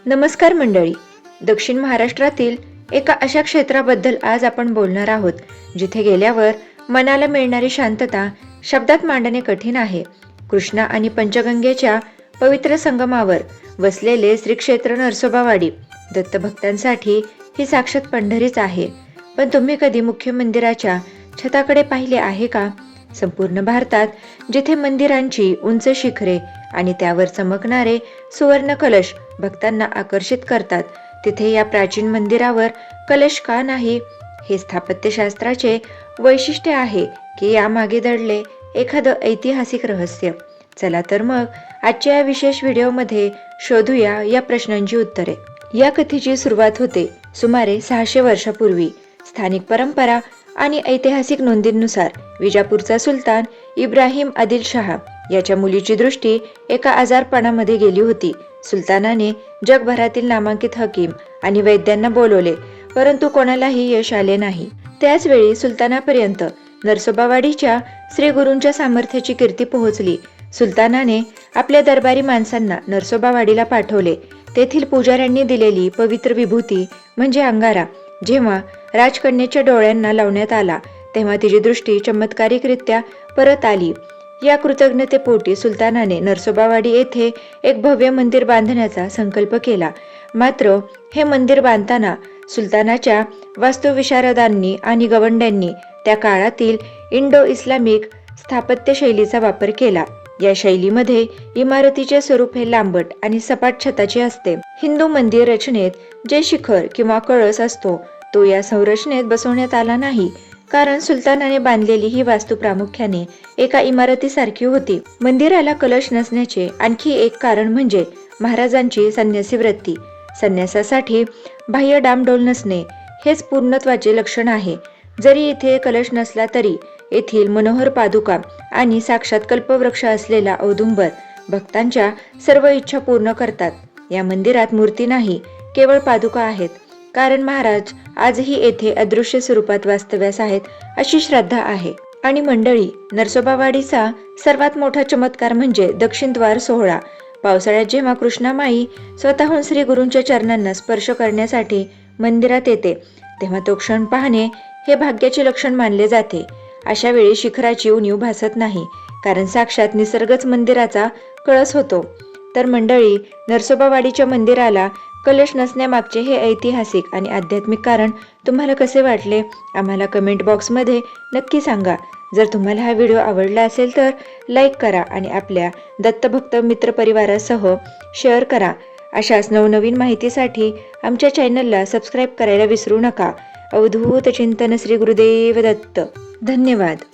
नमस्कार मंडळी. दक्षिण महाराष्ट्रातील एका अशा क्षेत्राबद्दल आज आपण बोलणार आहोत जिथे गेल्यावर मनाला मिळणारी शांतता शब्दात मांडणे कठीण आहे. कृष्णा आणि पंचगंगेच्या पवित्र संगमावर वसलेले श्री क्षेत्र नरसोबावाडी दत्तभक्तांसाठी ही साक्षात पंढरीच आहे. पण तुम्ही कधी मुख्य मंदिराच्या छताकडे पाहिले आहे का? संपूर्ण भारतात जिथे मंदिरांची उंच शिखरे आणि त्यावर चमकणारे सुवर्ण कलश भक्तांना आकर्षित करतात, तिथे या प्राचीन मंदिरावर कलश का नाही? हे स्थापत्यशास्त्राचे वैशिष्ट्य आहे की यामागे दडले एखादं ऐतिहासिक रहस्य. चला तर मग आजच्या या विशेष व्हिडिओमध्ये शोधूया या प्रश्नांची उत्तरे. या कथेची सुरुवात होते सुमारे 600 वर्षापूर्वी. स्थानिक परंपरा आणि ऐतिहासिक नोंदींनुसार विजापूरचा सुलतान इब्राहिम आदिल शाह याच्या मुलीची दृष्टी एका आजारपणामध्ये गेली होती. सुलतानाने जगभरातील नामांकित हकीम आणि वैद्यांना बोलवले, परंतु कोणालाही यश आले नाही. त्याच वेळी सुलतानापर्यंत नरसोबावाडीच्या श्री गुरूंच्या सामर्थ्याची कीर्ती पोहोचली. सुलतानाने आपल्या दरबारी माणसांना नरसोबावाडीला पाठवले. तेथील पुजाऱ्यांनी दिलेली पवित्र विभूती म्हणजे अंगारा जेव्हा राजकन्येच्या डोळ्यांना लावण्यात आला तेव्हा तिची दृष्टी चमत्कारिकरित्या परत आली. या कृतज्ञतेपोटी सुलतानाने नरसोबावाडी येथे एक भव्य मंदिर बांधण्याचा संकल्प केला. मात्र हे मंदिर बांधताना सुलतानाच्या वास्तुविशारदांनी आणि गवंड्यांनी त्या काळातील इंडो इस्लामिक स्थापत्य शैलीचा वापर केला. या शैलीमध्ये इमारतीचे स्वरूप हे लांबट आणि सपाट छताचे असते. हिंदू मंदिर रचनेत जे शिखर किंवा कळस असतो तो या संरचनेत बसवण्यात आला नाही, कारण सुलतानाने बांधलेली ही वास्तू प्रामुख्याने एका इमारतीसारखी होती. मंदिराला कलश नसण्याचे आणखी एक कारण म्हणजे महाराजांची संन्यासी वृत्ती. संन्यासासाठी बाह्य डामडोल नसणे हेच पूर्णत्वाचे लक्षण आहे. जरी इथे कलश नसला तरी येथील मनोहर पादुका आणि साक्षात कल्पवृक्ष असलेला औदुंबर भक्तांच्या सर्व इच्छा पूर्ण करतात. या मंदिरात मूर्ती नाही, केवळ पादुका आहेत, कारण महाराज आजही येथे अदृश्य स्वरूपात वास्तव्यास आहेत अशी श्रद्धा आहे. आणि मंडळी, नरसोबावाडीचा सर्वात मोठा चमत्कार म्हणजे दक्षिण द्वार सोहळा. पावसाळ्यात जेव्हा कृष्णामाई स्वतःहून श्री गुरूंच्या चरणांना स्पर्श करण्यासाठी मंदिरात येते तेव्हा तो क्षण पाहणे हे भाग्याचे लक्षण मानले जाते. अशा वेळी शिखराची उणीव भासत नाही, कारण साक्षात निसर्गच मंदिराचा कळस होतो. तर मंडळी, नरसोबावाडीच्या मंदिराला कलश नसण्यामागचे हे ऐतिहासिक आणि आध्यात्मिक कारण तुम्हाला कसे वाटले? आम्हाला कमेंट बॉक्समध्ये नक्की सांगा. जर तुम्हाला हा व्हिडिओ आवडला असेल तर लाईक करा आणि आपल्या दत्तभक्त मित्रपरिवारासह शेअर करा. अशाच नवनवीन माहितीसाठी आमच्या चॅनलला सबस्क्राईब करायला विसरू नका. अवधूत चिंतन श्री गुरुदेव दत्त. धन्यवाद.